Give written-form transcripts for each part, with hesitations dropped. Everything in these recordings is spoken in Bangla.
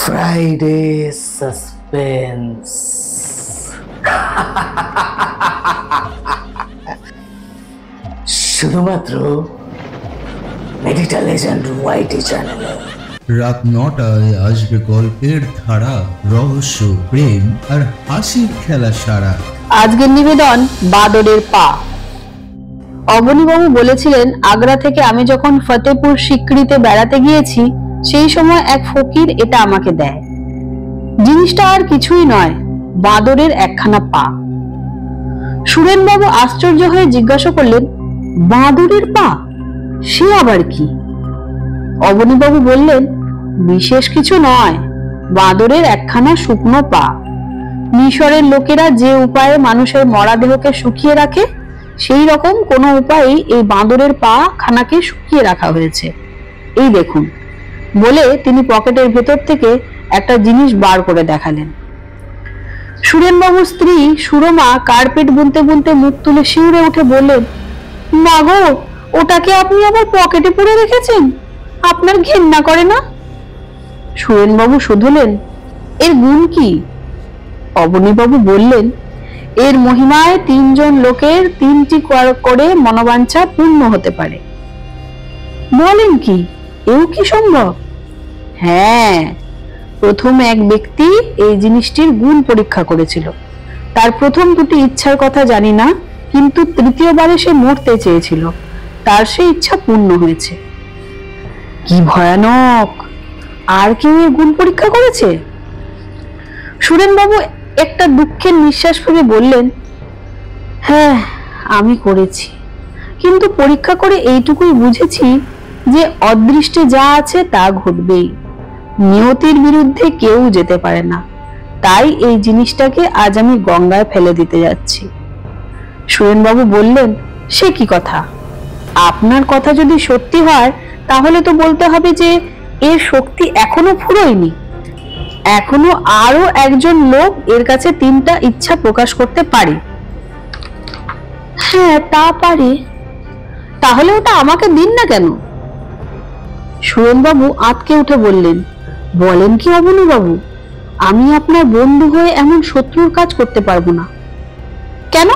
Friday suspense. শুধুমাত্র মেডিটা লেজেন্ড ওয়াইটি চ্যানেলে রাত ৯টায় আসবে গল্পের ধারা, রহস্য, প্রেম আর হাসির খেলা সারা। আজকের নিবেদন বাদরের পা। অবনীবাবু বলেছিলেন, আগ্রা থেকে আমি যখন ফতেপুর সিক্রিতে বেড়াতে গিয়েছি সেই সময় এক ফকির এটা আমাকে দেয়। জিনিসটা আর কিছুই নয়, বাদরের একখানা পা। সুরেনবাবু আশ্চর্য হয়ে জিজ্ঞাসা করলেন, বাদরের পা? সে আবার কি? অবনীবাবু বললেন, বিশেষ কিছু নয়, বাদরের একখানা শুকনো পা। মিশরের লোকেরা যে উপায়ে মানুষের মরা দেহকে শুকিয়ে রাখে, সেই রকম কোন উপায়ে এই বাঁদরের পা খানাকে শুকিয়ে রাখা হয়েছে। এই দেখুন, বলে তিনি পকেটের ভেতর থেকে একটা জিনিস বার করে দেখালেন। সুরেনবাবুর স্ত্রী সুরমা কার্পেট বুনতে বুনতে মুখ তুলে শিউরে উঠে বললেন, মা গো, ওটাকে আপনি আবার পকেটে পুরে রেখেছেন? আপনার ঘেন্না করে না? সুরেনবাবু শুধলেন, এর গুণ কি? অবনীবাবু বললেন, এর মহিমায় ৩ জন লোকের ৩টি করে মনোবাঞ্ছা পূর্ণ হতে পারে। বলেন কি, এও কি সম্ভব? হ্যাঁ, প্রথম এক ব্যক্তি এই জিনিসটির গুণ পরীক্ষা করেছিল। তার প্রথম 2টি ইচ্ছার কথা জানি না, কিন্তু তৃতীয়বারে সে মরতে চেয়েছিল, তার সেই ইচ্ছা পূর্ণ হয়েছে। কি ভয়ানক! আর কেউ এর গুণ পরীক্ষা করেছে? সুরেনবাবু একটা দুঃখের নিঃশ্বাস ফেলে বললেন, হ্যাঁ, আমি করেছি, কিন্তু পরীক্ষা করে এইটুকুই বুঝেছি যে অদৃষ্টে যা আছে তা ঘটবেই, নিয়তির বিরুদ্ধে কেউ যেতে পারে না। তাই এই জিনিসটাকে আজ আমি গঙ্গায় ফেলে দিতে যাচ্ছি। সুরেনবাবু বললেন, সে কি কথা? আপনার কথা যদি সত্যি হয় তাহলে তো বলতে হবে যে এর শক্তি এখনো ফুরোয়নি। এখনো আরো একজন লোক এর কাছে 3টা ইচ্ছা প্রকাশ করতে পারে। হ্যাঁ, তা পারে। তাহলে ওটা আমাকে দিন না কেন? সুরেনবাবু আঁতকে উঠে বললেন, বলেন কি অবনীবাবু, আমি আপনার বন্ধু হয়ে এমন শত্রুর কাজ করতে পারবো না। কেন?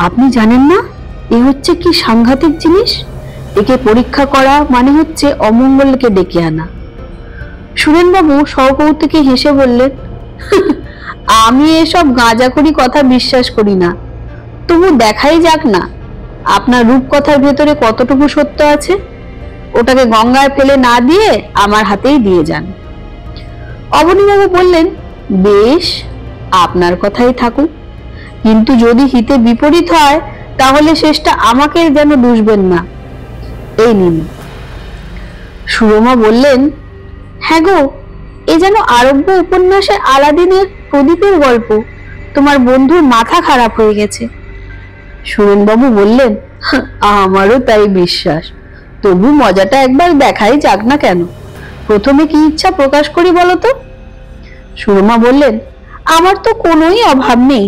আপনি জানেন না এ হচ্ছে কি সাংঘাতিক জিনিস? একে পরীক্ষা করা মানে হচ্ছে অমঙ্গলকে ডেকে আনা। সুরেনবাবু সকৌতুকে হেসে বললেন, আমি এসব গাঁজাখড়ি কথা বিশ্বাস করি না। তবু দেখাই যাক না আপনার রূপকথার ভেতরে কতটুকু সত্য আছে। ওটাকে গঙ্গায় ফেলে না দিয়ে আমার হাতেই দিয়ে যান। অবনীবাবু বললেন, বেশ, আপনার কথাই থাকুক, কিন্তু যদি হিতে বিপরীত হয় তাহলে শেষটা আমাকে যেন দুষবেন না। এই নিন। সুরমা বললেন, হ্যাঁ গো, এ যেন আরব্য উপন্যাসে আলাদিনের প্রদীপের গল্প। তোমার বন্ধুর মাথা খারাপ হয়ে গেছে। সুরেনবাবু বললেন, আমারও তাই বিশ্বাস, তবু মজাটা একবার দেখাই যাক না কেন? প্রথমে কি ইচ্ছা প্রকাশ করি বলো তো? সুরমা বললেন, আমার তো কোনোই অভাব নেই।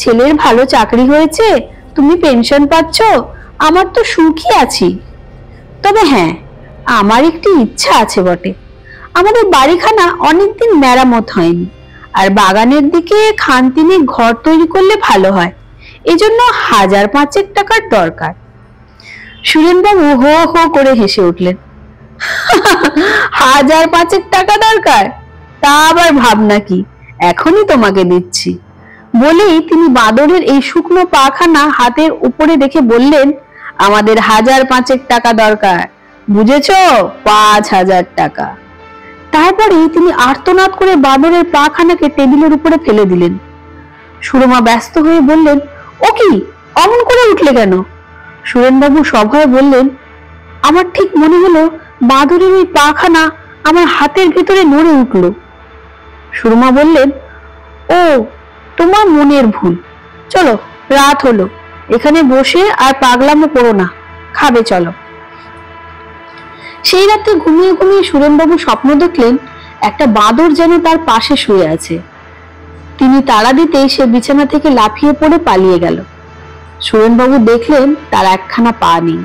ছেলের ভালো চাকরি হয়েছে, তুমি পেনশন পাচ্ছ, আমার তো সুখী আছি। তবে হ্যাঁ, আমার একটি ইচ্ছা আছে বটে। আমাদের বাড়িখানা অনেকদিন মেরামত হয়নি, আর বাগানের দিকে খানতিনে ঘর তৈরি করলে ভালো হয়। এজন্য 1,000-5 টাকার দরকার। সুরেনবাবু হো হো করে হেসে উঠলেন, 1,000-5 টাকা দরকার? তা আবার ভাবনা কি, এখনই তোমাকে দিচ্ছি। বলেই তিনি বাদরের এই শুকনো পাখানা হাতের উপরে রেখে বললেন, আমাদের 1,000-5 টাকা দরকার, বুঝেছ? 5,000 টাকা। তারপরে তিনি আর্তনাদ করে বাদরের পাখানাকে টেবিলের উপরে ফেলে দিলেন। সুরমা ব্যস্ত হয়ে বললেন, ও কি, অমন করে উঠলে কেন? সুরেনবাবু সভয়ে বললেন, আমার ঠিক মনে হলো বাদরের ওই পাখানা আমার হাতের ভিতরে নড়ে উঠল। সুরমা বললেন, ও, তোমার মনের ভুল। চলো, রাত হলো, এখানে বসে আর পাগলামো করো না, খাবে চলো। সেই রাতে ঘুমিয়ে ঘুমিয়ে সুরেনবাবু স্বপ্ন দেখলেন একটা বাঁদর যেন তার পাশে শুয়ে আছে। তিনি তাড়া দিতেই সে বিছানা থেকে লাফিয়ে পড়ে পালিয়ে গেল। সুরেনবাবু দেখলেন তার একখানা পা নেই।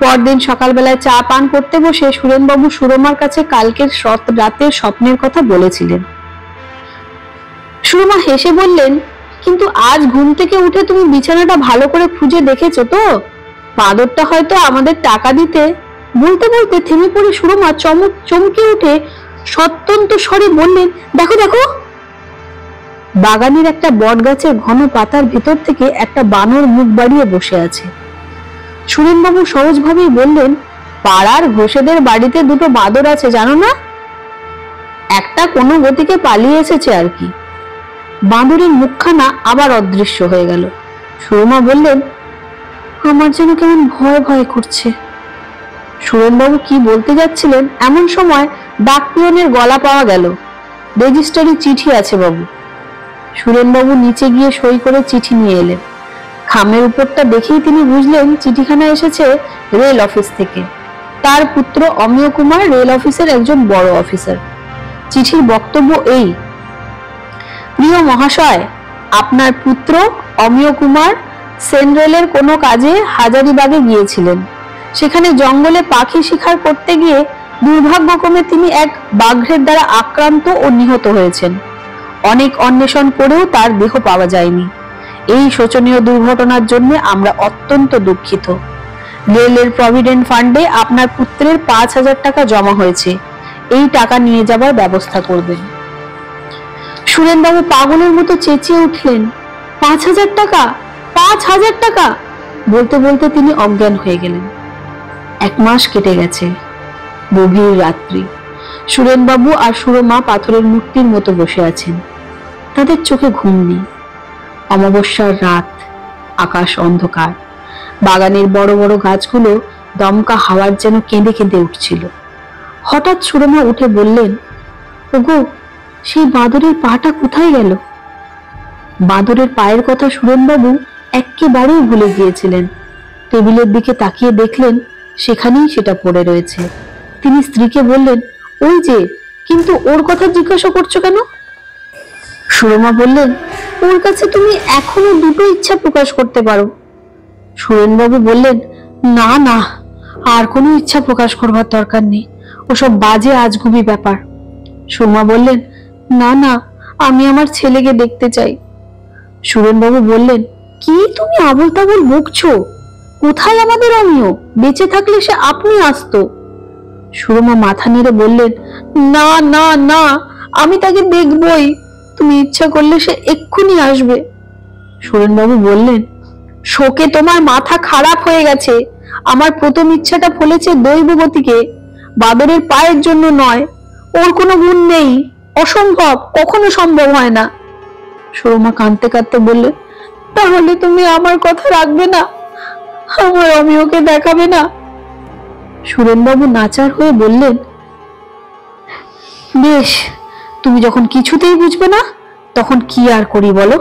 পরদিন সকালবেলায় চা পান করতে বসে সুরেনবাবু সুরমার কাছে কালকের রাতের স্বপ্নের কথা বলেছিলেন। সুরমা হেসে বললেন, কিন্তু আজ ঘুম থেকে উঠে তুমি বিছানাটা ভালো করে খুঁজে দেখেছো তো? বাদরটা হয়তো আমাদের টাকা দিতে। বলতে বলতে থেমে পড়ে সুরমা চমকে উঠে সত্যন্ত স্বরে বললেন, দেখো দেখো। বাগানের একটা বট গাছের ঘন পাতার ভেতর থেকে একটা বানর মুখ বাড়িয়ে বসে আছে। সুরেনবাবু সহজভাবেই বললেন, পাড়ার ঘোষেদের বাড়িতে দুটো বাদর আছে জানো না? একটা কোনো গতিকে পালিয়ে এসেছে আর কি। বাঁদরের মুখখানা আবার অদৃশ্য হয়ে গেল। সুরমা বললেন, আমার যেন কেমন ভয় ভয় করছে। সুরেনবাবু কি বলতে যাচ্ছিলেন এমন সময় ডাক পিয়নের গলা পাওয়া গেল। রেজিস্টারি চিঠি আছে বাবু। সুরেনবাবু নিচে গিয়ে সই করে চিঠি নিয়ে এলেন। খামের উপরটা দেখেই তিনি বুঝলেন চিঠিখানা এসেছে রেল অফিস থেকে। তার পুত্র অমিয় কুমার রেল অফিসের একজন বড় অফিসার। চিঠির বক্তব্য এই, প্রিয় মহাশয়, আপনার পুত্র অমিয় কুমার সেন্ট্রেলের কোনো কাজে হাজারিবাগে গিয়েছিলেন। সেখানে জঙ্গলে পাখি শিকার করতে গিয়ে দুর্ভাগ্যক্রমে তিনি এক বাঘের দ্বারা আক্রান্ত ও নিহত হয়েছেন। অনেক অন্বেষণ করেও তার দেহ পাওয়া যায়নি। এই শোচনীয় দুর্ঘটনার জন্য আমরা অত্যন্ত দুঃখিত। রেলের প্রভিডেন্ট ফান্ডে আপনার পুত্রের 5,000 টাকা জমা হয়েছে। এই টাকা নিয়ে যাবার ব্যবস্থা করবেন। সুরেনবাবু পাগলের মতো চেঁচিয়ে উঠলেন, 5,000 টাকা? 5,000 টাকা? বলতে বলতে তিনি অজ্ঞান হয়ে গেলেন। 1 মাস কেটে গেছে। গভীর রাত্রি। সুরেনবাবু আর সুরমা পাথরের মূর্তির মতো বসে আছেন। তাদের চোখে ঘুম নেই। অমাবস্যার রাত, আকাশ অন্ধকার। বাগানের বড় বড় গাছগুলো দমকা হাওয়ার যেন কেঁদে কেঁদে উঠছিল। হঠাৎ সুরমা উঠে বললেন, ওগো, সেই বাঁদরের পাটা কোথায় গেল? বাঁদরের পায়ের কথা সুরেনবাবু একেবারেই ভুলে গিয়েছিলেন। টেবিলের দিকে তাকিয়ে দেখলেন সেখানেই সেটা পড়ে রয়েছে। তিনি স্ত্রীকে বললেন, ওই যে, কিন্তু ওর কথা জিজ্ঞাসা করছো কেন? সুরমা বললেন, ওর কাছে তুমি এখনো দুটো ইচ্ছা প্রকাশ করতে পারো। সুরেনবাবু বললেন, না না, আর কোনো ইচ্ছা প্রকাশ করবার দরকার নেই। ওসব বাজে আজগুবি ব্যাপার। সুরমা বললেন, না না, আমি আমার ছেলেকে দেখতে চাই। সুরেনবাবু বললেন, কি তুমি আবল তাবল বকছো? কোথায় আমাদের অমিয়? বেঁচে থাকলে সে আপনি আসতো। সুরমা মাথা নেড়ে বললেন, না না না, আমি তাকে দেখবই। তুমি ইচ্ছা করলে সে এক্ষুনি আসবে। সুরেনবাবু বললেন, শোকে তোমার মাথা খারাপ হয়ে গেছে। আমার প্রথম ইচ্ছাটা ফলেছে দৈব গতিকে, বাদরের পায়ের জন্য নয়। ওর কোনো গুণ নেই, অসম্ভব, কখনো সম্ভব হয় না। সুরমা কাঁদতে কাঁদতে বললেন, তাহলে তুমি আমার কথা রাখবে না? আমার অমিয়কে দেখাবে না? সুরেনবাবু নাচার হয়ে বললেন, বেশ, তুমি যখন কিছুতেই বুঝবে না, তখন কি আর করি বলো।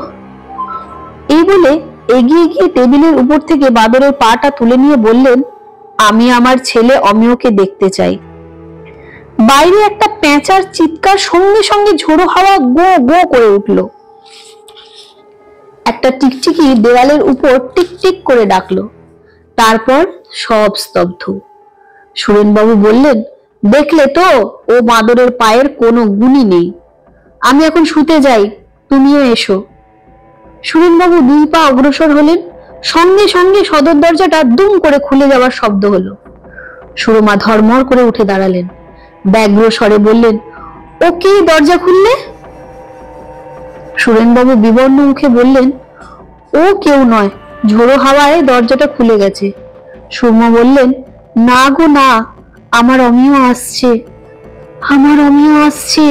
এই বলে এগিয়ে গিয়ে টেবিলের উপর থেকে বাদরের পাটা তুলে নিয়ে বললেন, আমি আমার ছেলে অমিয়কে দেখতে চাই। বাইরে একটা পেঁচার চিৎকার সঙ্গে সঙ্গে ঝোড়ো হাওয়া গো গো করে উঠল। একটা টিকটিকি দেওয়ালের উপর টিকটিক করে ডাকলো। তারপর সব স্তব্ধ। সুরেনবাবু বললেন, দেখলে তো, ও বাঁদরের পায়ের কোনো গুণই নেই। আমি এখন শুতে যাই, তুমিও এসো। সুরেনবাবু 2 পা অগ্রসর হলেন। সঙ্গে সঙ্গে সদর দরজাটা দুম করে খুলে যাওয়ার শব্দ হলো। সুরমা ধর্মর করে উঠে দাঁড়ালেন। ব্যগ্র স্বরে বললেন, ও কে দরজা খুললে? সুরেনবাবু বিবর্ণ মুখে বললেন, ও কেউ নয়, ঝোড়ো হাওয়ায় দরজাটা খুলে গেছে। সুরমা বললেন, না গো না, আমার অমিয় আসছে। আমার অমিয় আসছে,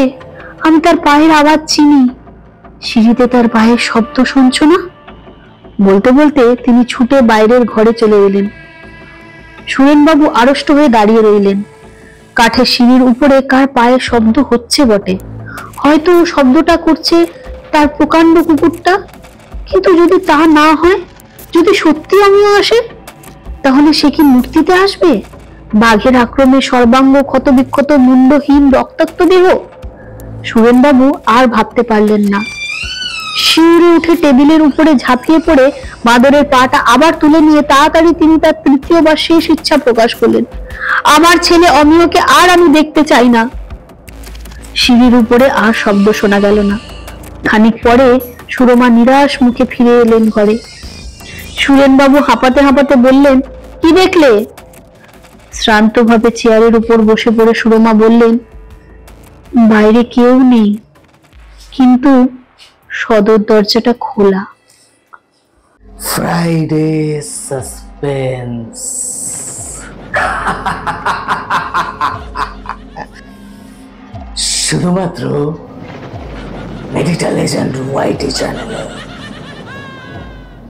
আমি তার পায়ের আওয়াজ চিনি। সিঁড়িতে তার পায়ের শব্দ শুনছো না? বলতে বলতে তিনি ছুটে বাইরের ঘরে চলে এলেন। সুরেনবাবু আড়ষ্ট হয়ে দাঁড়িয়ে রইলেন। কাঠের সিঁড়ির উপরে কার পায়ের শব্দ হচ্ছে বটে। হয়তো শব্দটা করছে তার প্রকাণ্ড কুকুরটা। কিন্তু যদি তা না হয়, যদি সত্যি অমিয় আসে, তাহলে সে কি মূর্তিতে আসবে? বাঘের আক্রমে সর্বাঙ্গ ক্ষত বিক্ষত, মুন্ডহীন, রক্তাক্ত দেহ? সুরেনবাবু আর ভাবতে পারলেন না। শিউরে উঠে টেবিলের উপরে ঝাঁপিয়ে পড়ে বাঁদরের পাটা আবার তুলে নিয়ে তাড়াতাড়ি তিনি তার তৃতীয় বা শেষ ইচ্ছা প্রকাশ করলেন, আমার ছেলে অমিয়কে আর আমি দেখতে চাই না। সিঁড়ির উপরে আর শব্দ শোনা গেল না। খানিক পরে সুরমা নিরাশ মুখে ফিরে এলেন ঘরে। সুরেনবাবু হাঁপাতে হাঁপাতে বললেন, কি দেখলে? শ্রান্তভাবে চেয়ারের উপর বসে পড়ে সুরমা বললেন, বাইরে কেউ নেই, কিন্তু সদর দরজাটা খোলা। Friday suspense. শুধুমাত্র মেডিটা লেজেন্ড ওয়াইটি চ্যানেলে।